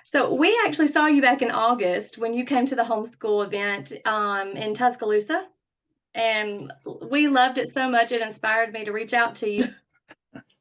So we actually saw you back in August when you came to the homeschool event in Tuscaloosa, and we loved it so much it inspired me to reach out to you.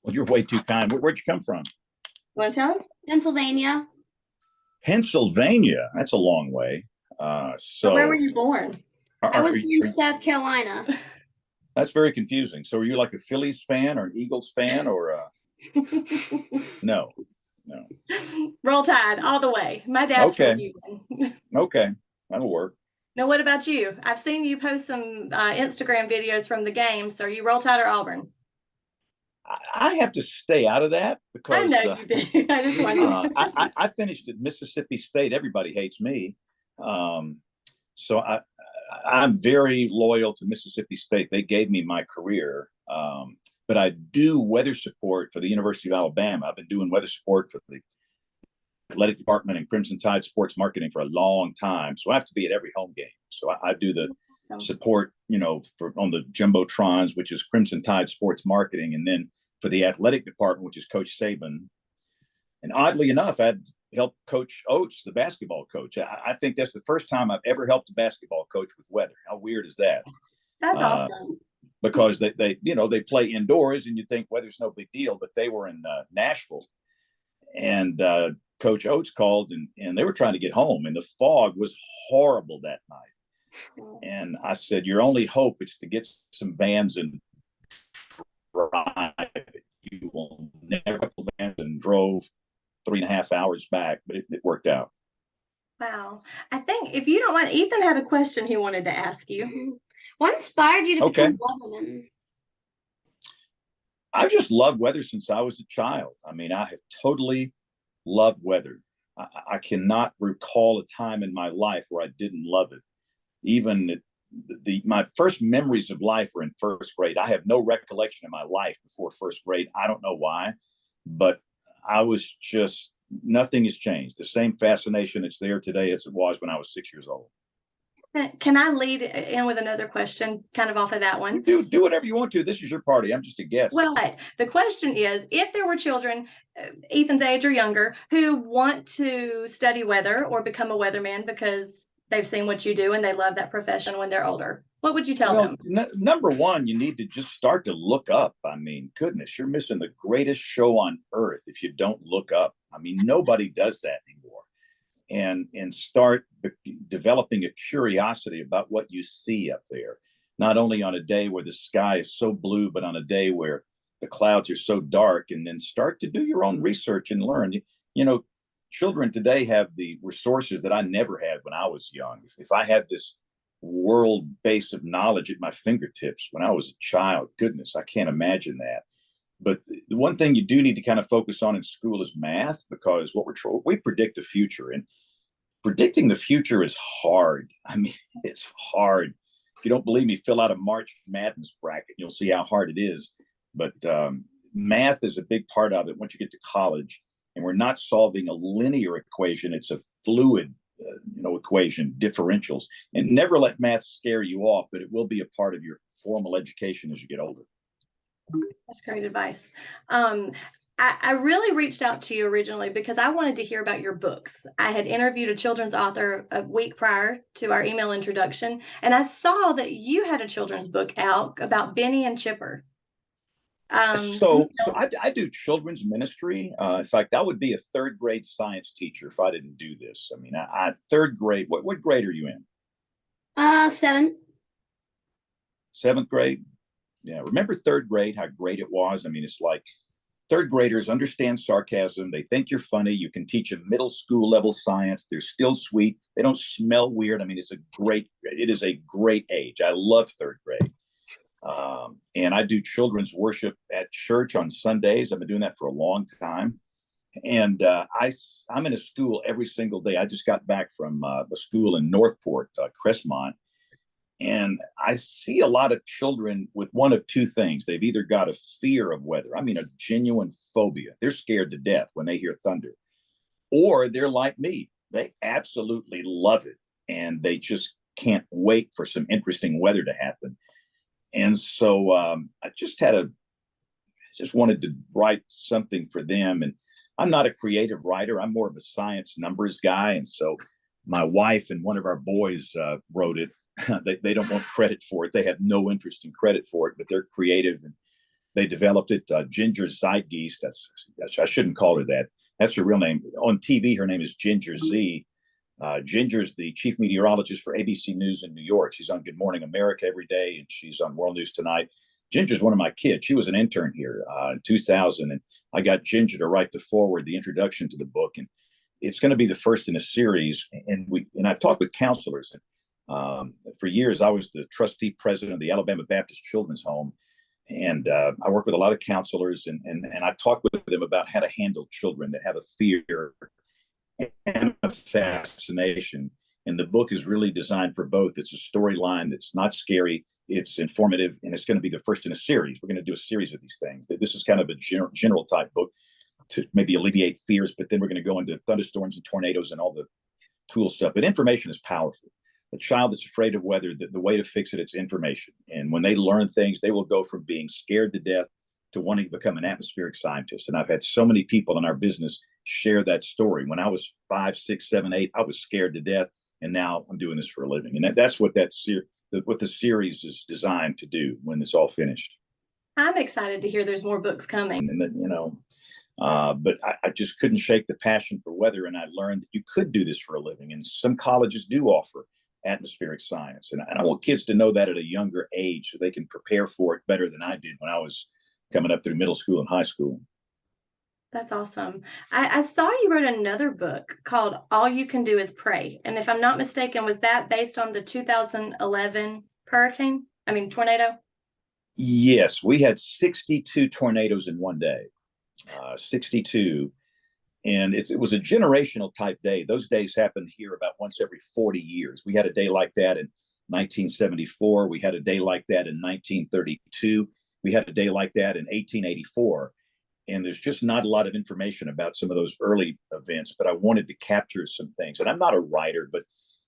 Well, you're way too kind. Where'd you come from? Want to tell him? Pennsylvania. Pennsylvania. That's a long way. So where were you born? I was in South Carolina. That's very confusing. So are you like a Phillies fan or an Eagles fan or no? No. Roll Tide all the way. My dad's from Houston. Okay, that'll work. Now, what about you? I've seen you post some Instagram videos from the games. So are you Roll Tide or Auburn? I have to stay out of that because I know you did. I just wondered. I finished at Mississippi State. Everybody hates me. So I'm very loyal to Mississippi State. They gave me my career. But I do weather support for the University of Alabama. I've been doing weather support for the athletic department and Crimson Tide sports marketing for a long time. So I have to be at every home game. So I do the support, on the Jumbotrons, which is Crimson Tide sports marketing. And then for the athletic department, which is Coach Saban. And oddly enough, I had helped Coach Oates, the basketball coach. I think that's the first time I've ever helped a basketball coach with weather. How weird is that? That's awesome. Because they play indoors and you think weather's no big deal, but they were in Nashville and Coach Oates called and they were trying to get home and the fog was horrible that night. And I said, your only hope is to get some vans and drive. You will never vans and drove 3.5 hours back, but it worked out. Wow. I think if you don't mind, Ethan had a question he wanted to ask you. What inspired you to become a weatherman? I've just loved weather since I was a child. I mean, I have totally loved weather. I cannot recall a time in my life where I didn't love it. Even my first memories of life were in first grade. I have no recollection of my life before first grade. I don't know why, but I was just, nothing has changed. The same fascination that's there today as it was when I was 6 years old. Can I lead in with another question kind of off of that one? Do whatever you want to. This is your party. I'm just a guest. Well, the question is, if there were children, Ethan's age or younger, who want to study weather or become a weatherman because they've seen what you do and they love that profession when they're older, what would you tell them? Number one, you need to just start to look up. I mean, goodness, you're missing the greatest show on earth if you don't look up. I mean, nobody does that anymore. And start developing a curiosity about what you see up there, not only on a day where the sky is so blue, but on a day where the clouds are so dark, and then start to do your own research and learn. Children today have the resources that I never had when I was young. If I had this world base of knowledge at my fingertips when I was a child, goodness, I can't imagine that. But the one thing you do need to kind of focus on in school is math, because we predict the future, and predicting the future is hard. I mean, it's hard. If you don't believe me, fill out a March Madness bracket. You'll see how hard it is. But math is a big part of it once you get to college. And we're not solving a linear equation. It's a fluid, equation, differentials. And never let math scare you off, but it will be a part of your formal education as you get older. That's great advice. I really reached out to you originally because I wanted to hear about your books. I had interviewed a children's author a week prior to our email introduction, and I saw that you had a children's book out about Benny and Chipper. So I do children's ministry. In fact, I would be a third grade science teacher if I didn't do this. I mean, third grade. What grade are you in? 7. 7th grade. Yeah. Remember third grade, how great it was? I mean, it's like third graders understand sarcasm. They think you're funny. You can teach them middle school level science. They're still sweet. They don't smell weird. I mean, it is a great age. I love third grade. And I do children's worship at church on Sundays. I've been doing that for a long time. And I'm in a school every single day. I just got back from the school in Northport, Crestmont. And I see a lot of children with one of two things. They've either got a fear of weather. I mean, a genuine phobia. They're scared to death when they hear thunder. Or they're like me. They absolutely love it. And they just can't wait for some interesting weather to happen. And so I just wanted to write something for them. And I'm not a creative writer. I'm more of a science numbers guy. And so my wife and one of our boys wrote it. They don't want credit for it. They have no interest in credit for it, but they're creative and they developed it. Ginger Zeitgeist. I shouldn't call her that. That's her real name. On TV, her name is Ginger Z. Ginger's the chief meteorologist for ABC News in New York. She's on Good Morning America every day, and she's on World News Tonight. Ginger's one of my kids. She was an intern here in 2000, and I got Ginger to write the foreword, the introduction to the book, and it's going to be the first in a series. And I've talked with counselors. For years, I was the trustee president of the Alabama Baptist Children's Home, and I work with a lot of counselors, and I talk with them about how to handle children that have a fear and a fascination. And the book is really designed for both. It's a storyline that's not scary, it's informative, and it's going to be the first in a series. We're going to do a series of these things. This is kind of a general type book to maybe alleviate fears, but then we're going to go into thunderstorms and tornadoes and all the cool stuff. But information is powerful. A child that's afraid of weather, the way to fix it, it's information. And when they learn things, they will go from being scared to death to wanting to become an atmospheric scientist. And I've had so many people in our business share that story. When I was 5, 6, 7, 8, I was scared to death, and now I'm doing this for a living. And that's what what the series is designed to do when it's all finished. I'm excited to hear there's more books coming. And then, but I just couldn't shake the passion for weather, and I learned that you could do this for a living. And some colleges do offer atmospheric science, and I want kids to know that at a younger age so they can prepare for it better than I did when I was coming up through middle school and high school. That's awesome. I saw you wrote another book called All You Can Do Is Pray. And if I'm not mistaken, was that based on the 2011 tornado? Yes, we had 62 tornadoes in one day, 62. And it was a generational type day. Those days happened here about once every 40 years. We had a day like that in 1974. We had a day like that in 1932. We had a day like that in 1884. And there's just not a lot of information about some of those early events, but I wanted to capture some things. And I'm not a writer, but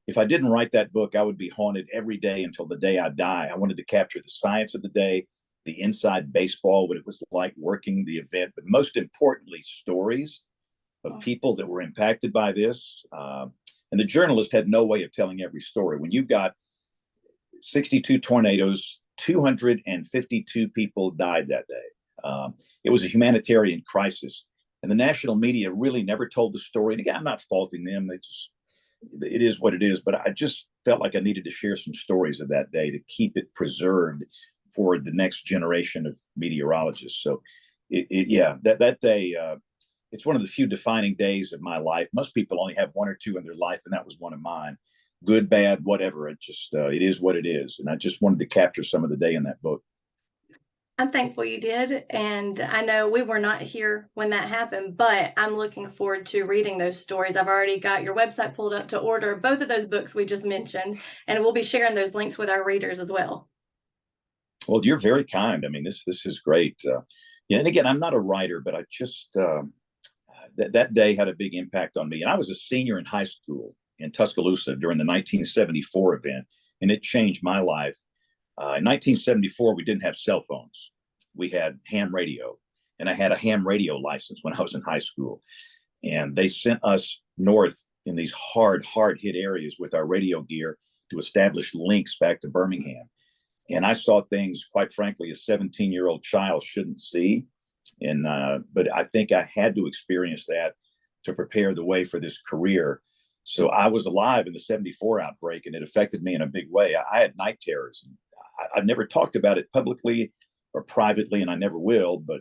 if I didn't write that book, I would be haunted every day until the day I die. I wanted to capture the science of the day, the inside baseball, what it was like working the event, but most importantly, stories of people that were impacted by this. And the journalist had no way of telling every story. When you've got 62 tornadoes, 252 people died that day. It was a humanitarian crisis. And the national media really never told the story. And again, I'm not faulting them. It is what it is. But I just felt like I needed to share some stories of that day to keep it preserved for the next generation of meteorologists. So, that day, it's one of the few defining days of my life. Most people only have one or two in their life, and that was one of mine. Good, bad, whatever. It is what it is. And I just wanted to capture some of the day in that book. I'm thankful you did. And I know we were not here when that happened, but I'm looking forward to reading those stories. I've already got your website pulled up to order both of those books we just mentioned, and we'll be sharing those links with our readers as well. Well, you're very kind. I mean, this is great. And again, I'm not a writer, but I just that day had a big impact on me. And I was a senior in high school in Tuscaloosa during the 1974 event, and it changed my life. In 1974, we didn't have cell phones. We had ham radio, and I had a ham radio license when I was in high school. And they sent us north in these hard hit areas with our radio gear to establish links back to Birmingham. And I saw things, quite frankly, a 17-year-old child shouldn't see. But I think I had to experience that to prepare the way for this career. So I was alive in the 74 outbreak, and it affected me in a big way. I had night terrors. I've never talked about it publicly or privately, and I never will, but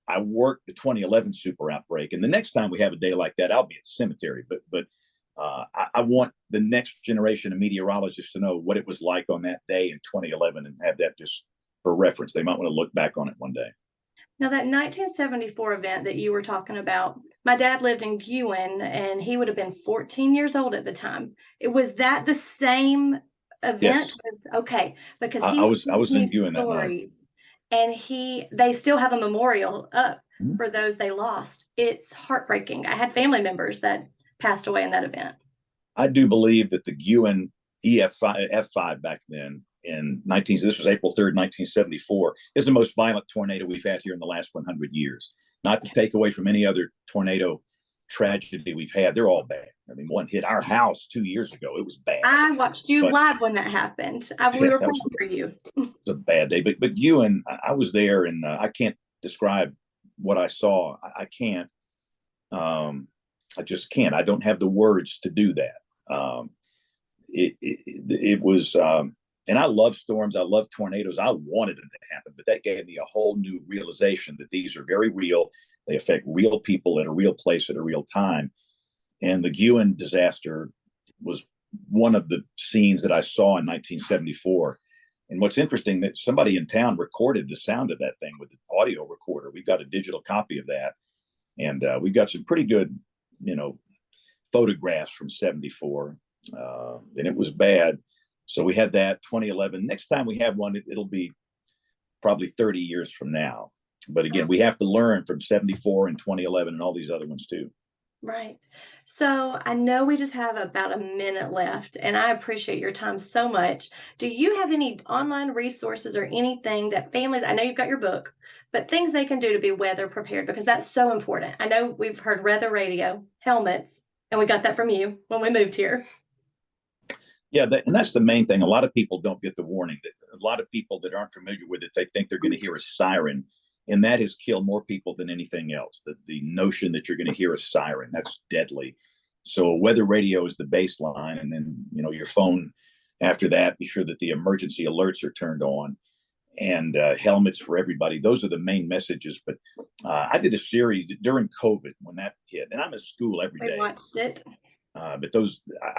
I worked the 2011 super outbreak. And the next time we have a day like that, I'll be at the cemetery. But I want the next generation of meteorologists to know what it was like on that day in 2011 and have that just for reference. They might want to look back on it one day. Now, that 1974 event that you were talking about, my dad lived in Guin, and he would have been 14 years old at the time. Was that the same event? Yes. Okay, because I was in Guin that night. And they still have a memorial up for those they lost. It's heartbreaking. I had family members that passed away in that event. I do believe that the Guin F5 back then this was April 3rd, 1974, is the most violent tornado we've had here in the last 100 years. not to take away from any other tornado tragedy we've had. They're all bad. I mean, one hit our house 2 years ago. It was bad. I watched you live when that happened. We were praying for you. It was a bad day. But you and I was there, and I can't describe what I saw. I can't. I just can't. I don't have the words to do that. It was, and I love storms. I love tornadoes. I wanted them to happen, but that gave me a whole new realization that these are very real. They affect real people at a real place at a real time. And the Guin disaster was one of the scenes that I saw in 1974. And what's interesting, that somebody in town recorded the sound of that thing with the audio recorder. We've got a digital copy of that. And we've got some pretty good, photographs from 74. And it was bad. So we had that 2011. Next time we have one, it'll be probably 30 years from now. But again, we have to learn from 74 and 2011 and all these other ones too. Right. So I know we just have about a minute left, and I appreciate your time so much. Do you have any online resources or anything that families, I know you've got your book, but things they can do to be weather prepared, because that's so important. I know we've heard weather radio, helmets, and we got that from you when we moved here. Yeah, and that's the main thing. A lot of people don't get the warning. That a lot of people that aren't familiar with it, they think they're going to hear a siren, and that has killed more people than anything else. The notion that you're going to hear a siren, that's deadly. So weather radio is the baseline, and then your phone after that. Be sure that the emergency alerts are turned on, and helmets for everybody. Those are the main messages. But I did a series during COVID when that hit, and I'm at school every day. We watched it. But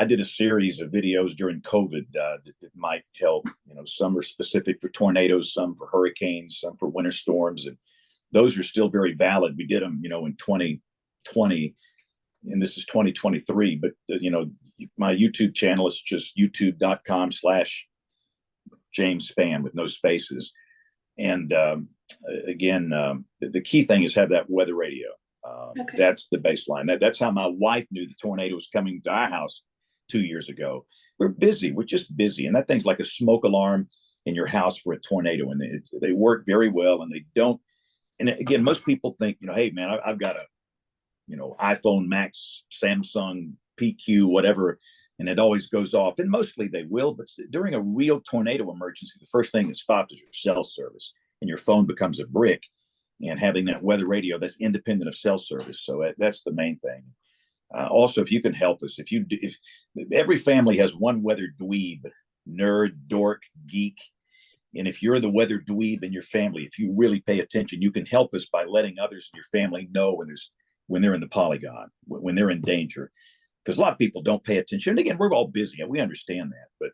I did a series of videos during COVID that might help. Some are specific for tornadoes, some for hurricanes, some for winter storms, and those are still very valid. We did them, in 2020, and this is 2023. But my YouTube channel is just youtube.com/James Spann with no spaces. And again, the key thing is have that weather radio. Okay. That's the baseline. That's how my wife knew the tornado was coming to our house 2 years ago. We're busy. We're just busy. And that thing's like a smoke alarm in your house for a tornado. And they work very well, and they don't. And again, most people think, hey, man, I've got a, iPhone Max, Samsung PQ, whatever, and it always goes off. And mostly they will. But during a real tornado emergency, the first thing that stops is your cell service, and your phone becomes a brick. And having that weather radio that's independent of cell service. So that's the main thing. Also, if you can help us, if every family has one weather dweeb, nerd, dork, geek, and if you're the weather dweeb in your family, if you really pay attention, you can help us by letting others in your family know when they're in the polygon, when they're in danger. Because a lot of people don't pay attention. And again, we're all busy. We understand that, but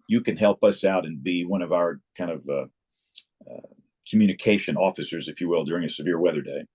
you can help us out and be one of our kind of communication officers, if you will, during a severe weather day.